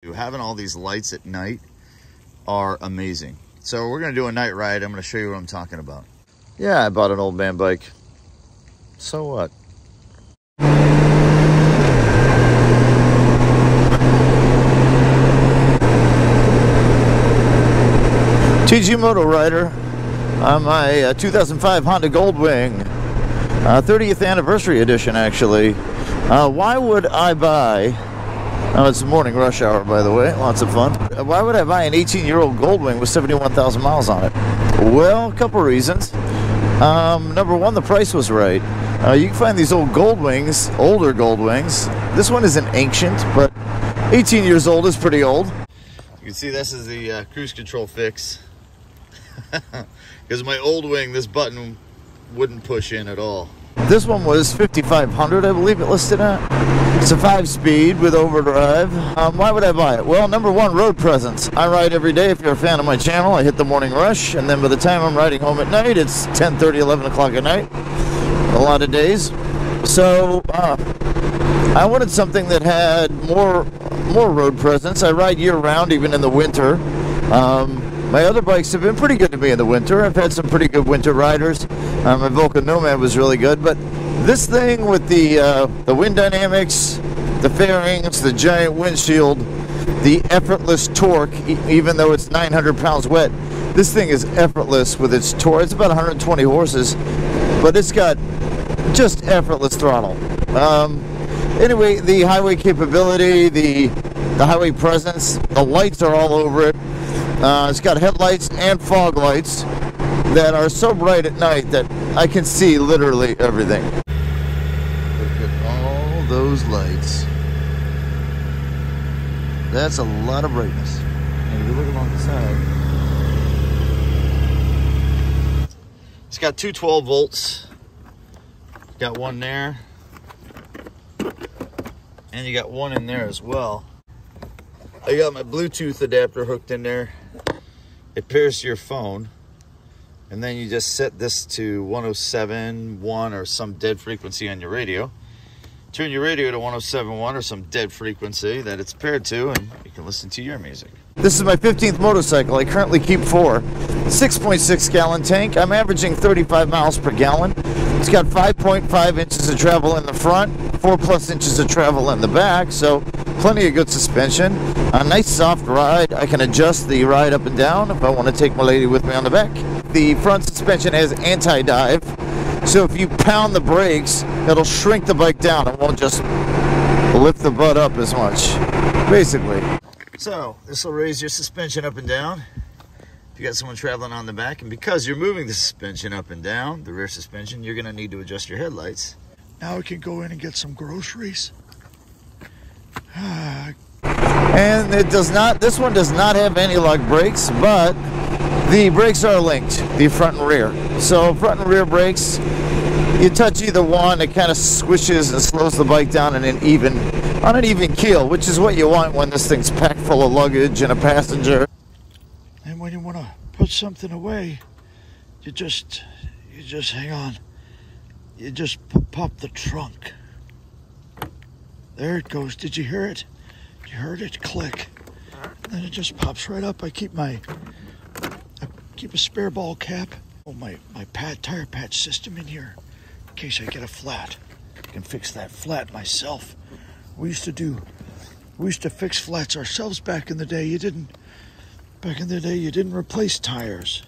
Having all these lights at night are amazing. So we're gonna do a night ride. I'm gonna show you what I'm talking about. Yeah, I bought an old man bike. So what? TG MotoRider on my 2005 Honda Goldwing, 30th anniversary edition actually. Why would I buy, oh, it's morning rush hour by the way, lots of fun. Why would I buy an 18-year-old Goldwing with 71,000 miles on it? Well, a couple reasons. Number one, the price was right. You can find these old Goldwings, older Goldwings. This one isn't ancient, but 18 years old is pretty old. You can see this is the cruise control fix. Because my old wing, this button wouldn't push in at all. This one was 5,500, I believe it listed at. It's a 5-speed with overdrive. Why would I buy it? Well, number one, road presence. I ride every day. If you're a fan of my channel, I hit the morning rush, and then by the time I'm riding home at night, it's 10:30, 11 o'clock at night. A lot of days. So I wanted something that had more road presence. I ride year-round, even in the winter. My other bikes have been pretty good to me in the winter. I've had some pretty good winter riders. My Vulcan Nomad was really good, but this thing with the wind dynamics, the fairings, the giant windshield, the effortless torque, even though it's 900 pounds wet, this thing is effortless with its torque. It's about 120 horses, but it's got just effortless throttle. Anyway, the highway capability, the highway presence, the lights are all over it. It's got headlights and fog lights that are so bright at night that I can see literally everything. Look at all those lights. That's a lot of brightness. And if you look along the side, it's got two 12 volts. Got one there. And you got one in there as well. I got my Bluetooth adapter hooked in there. It pairs to your phone, and then you just set this to 107.1 or some dead frequency on your radio. Turn your radio to 107.1 or some dead frequency that it's paired to, and you can listen to your music. This is my 15th motorcycle. I currently keep 4. 6.6 gallon tank. I'm averaging 35 miles per gallon. It's got 5.5 inches of travel in the front, 4+ inches of travel in the back, so plenty of good suspension. A nice soft ride. I can adjust the ride up and down if I want to take my lady with me on the back. The front suspension has anti-dive, so if you pound the brakes, it'll shrink the bike down. It won't just lift the butt up as much, basically. So this will raise your suspension up and down if you got someone traveling on the back, and because you're moving the suspension up and down, the rear suspension, you're going to need to adjust your headlights. Now we can go in and get some groceries. And it does not, this one does not have anti-lock brakes, but the brakes are linked, the front and rear. So front and rear brakes, you touch either one, it kind of squishes and slows the bike down on an even keel, which is what you want when this thing's packed full of luggage and a passenger. And when you want to put something away, you just hang on. You just pop the trunk. There it goes. Did you hear it? You heard it click. And then it just pops right up. I keep a spare ball cap. Oh, my tire patch system in here in case I get a flat. I can fix that flat myself. We used to fix flats ourselves back in the day. Back in the day, you didn't replace tires.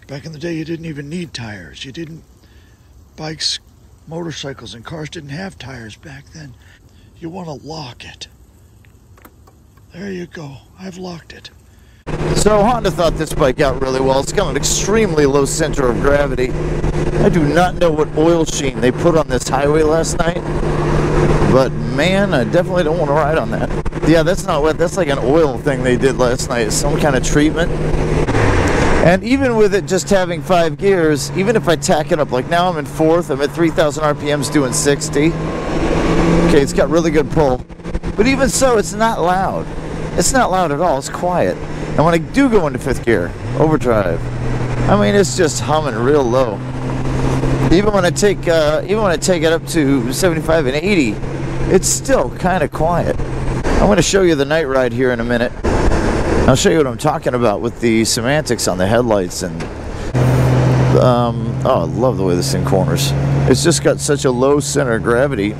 Back in the day, you didn't even need tires. Bikes, motorcycles, and cars didn't have tires back then. You want to lock it. There you go. I've locked it. So Honda thought this bike out really well. It's got an extremely low center of gravity. I do not know what oil sheen they put on this highway last night, but man, I definitely don't want to ride on that. Yeah, that's not wet. That's like an oil thing they did last night. Some kind of treatment. And even with it just having 5 gears, even if I tack it up, like now I'm in 4th, I'm at 3,000 RPMs doing 60. Okay, it's got really good pull. But even so, it's not loud. It's not loud at all. It's quiet. And when I do go into 5th gear, overdrive, I mean, it's just humming real low. Even when I take it up to 75 and 80, it's still kind of quiet. I'm going to show you the night ride here in a minute. I'll show you what I'm talking about with the semantics on the headlights. And oh, I love the way this thing corners. It's just got such a low center of gravity.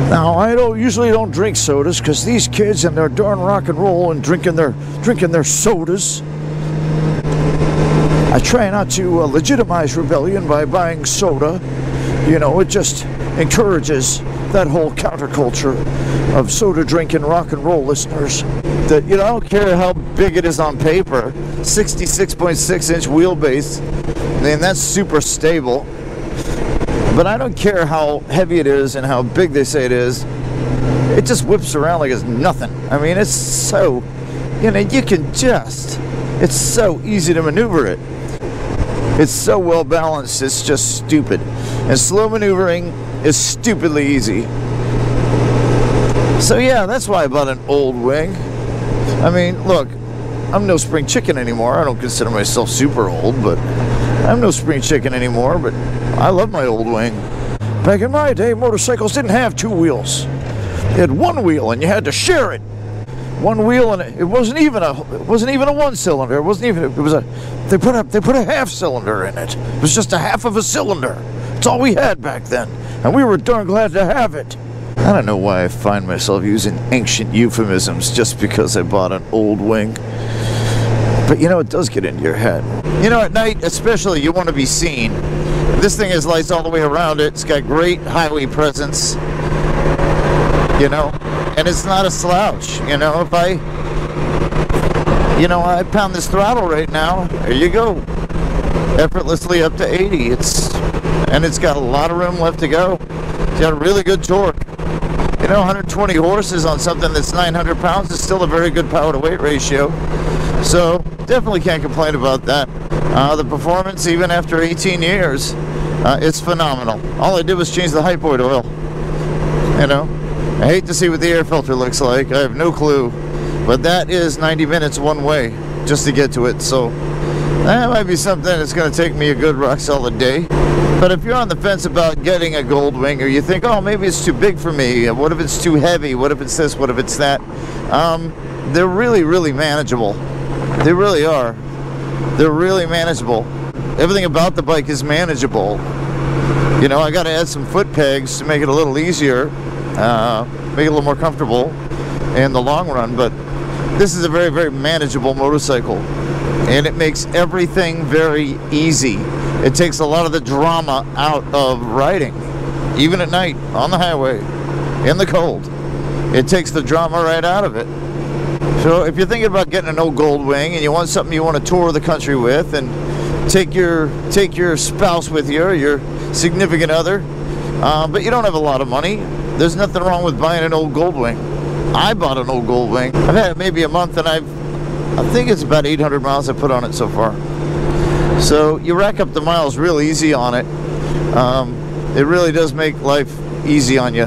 Now, I usually don't drink sodas because these kids and their darn rock and roll and drinking their sodas. I try not to legitimize rebellion by buying soda. You know, it just encourages that whole counterculture of soda drinking rock and roll listeners. That, you know, I don't care how big it is on paper. 66.6-inch wheelbase. I mean, that's super stable. But I don't care how heavy it is and how big they say it is. It just whips around like it's nothing. I mean, it's so, you know, you can just, it's so easy to maneuver it. It's so well balanced, it's just stupid. And slow maneuvering is stupidly easy. So yeah, that's why I bought an old wing. I mean, look, I'm no spring chicken anymore. I don't consider myself super old, but I'm no spring chicken anymore, but I love my old wing. Back in my day, motorcycles didn't have two wheels. They had one wheel, and you had to share it. One wheel, and it wasn't even a one cylinder. It wasn't even. It was a. They put a half cylinder in it. It was just a half of a cylinder. It's all we had back then, and we were darn glad to have it. I don't know why I find myself using ancient euphemisms just because I bought an old wing. But you know, it does get into your head. You know, at night especially, you want to be seen. This thing has lights all the way around it. It's got great highway presence. You know, and it's not a slouch. You know, if I pound this throttle right now, there you go. Effortlessly up to 80. And it's got a lot of room left to go. It's got a really good torque. You know, 120 horses on something that's 900 pounds is still a very good power to weight ratio. So definitely can't complain about that. The performance, even after 18 years, it's phenomenal. All I did was change the hypoid oil. You know, I hate to see what the air filter looks like. I have no clue. But that is 90 minutes one way just to get to it. So that might be something that's going to take me a good rock solid day. But if you're on the fence about getting a Goldwing, or you think, oh, maybe it's too big for me, what if it's too heavy, what if it's this, what if it's that, they're really, really manageable. They really are. They're really manageable. Everything about the bike is manageable. You know, I got to add some foot pegs to make it a little easier, make it a little more comfortable in the long run, but this is a very, very manageable motorcycle, and it makes everything very easy. It takes a lot of the drama out of riding, even at night, on the highway, in the cold. It takes the drama right out of it. So if you're thinking about getting an old Goldwing and you want something you want to tour the country with and take your spouse with you, or your significant other, but you don't have a lot of money, there's nothing wrong with buying an old Goldwing. I bought an old Goldwing. I've had it maybe a month, and I think it's about 800 miles I put on it so far. So you rack up the miles real easy on it. It really does make life easy on you.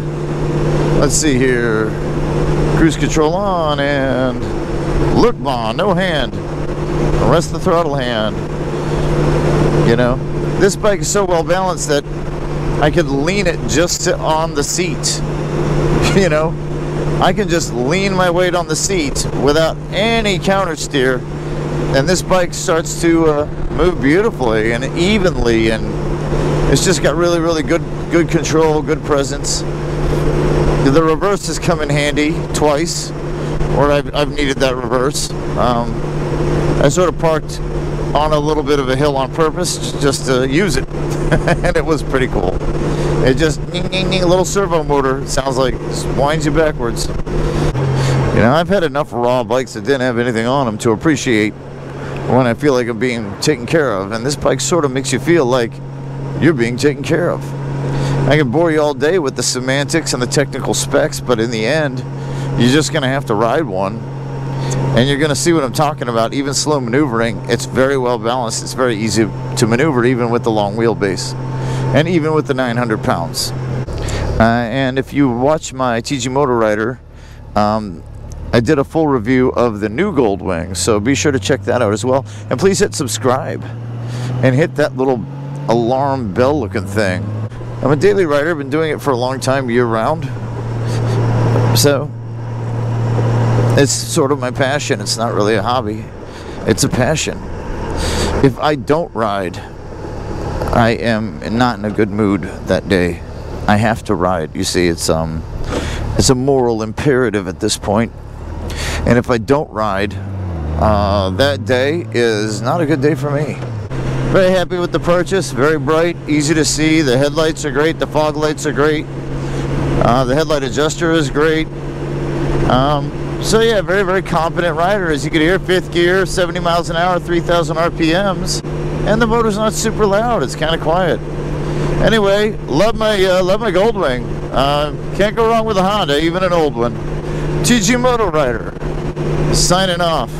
Let's see here. Cruise control on, and look on, no hand. Rest the throttle hand. You know, this bike is so well balanced that I could lean it just on the seat. You know, I can just lean my weight on the seat without any counter steer, and this bike starts to move beautifully and evenly, and it's just got really, really good control, good presence. The reverse has come in handy twice, or I've needed that reverse. I sort of parked on a little bit of a hill on purpose just to use it, and it was pretty cool. It just, a little servo motor, it sounds like, just winds you backwards. You know, I've had enough raw bikes that didn't have anything on them to appreciate when I feel like I'm being taken care of, and this bike sort of makes you feel like you're being taken care of. I can bore you all day with the semantics and the technical specs, but in the end, you're just going to have to ride one, and you're going to see what I'm talking about. Even slow maneuvering, it's very well balanced. It's very easy to maneuver, even with the long wheelbase, and even with the 900 pounds. And if you watch my TG MotoRider, I did a full review of the new Goldwing, so be sure to check that out as well. And please hit subscribe, and hit that little alarm bell looking thing. I'm a daily rider, been doing it for a long time, year round. So It's sort of my passion. It's not really a hobby. It's a passion. If I don't ride, I am not in a good mood that day. I have to ride. You see, it's a moral imperative at this point. And if I don't ride, that day is not a good day for me. Very happy with the purchase. Very bright, easy to see. The headlights are great. The fog lights are great. The headlight adjuster is great. So yeah, very, very competent rider. As you can hear, 5th gear, 70 miles an hour, 3,000 RPMs. And the motor's not super loud. It's kind of quiet. Anyway, love my Goldwing. Can't go wrong with a Honda, even an old one. TG MotoRider, signing off.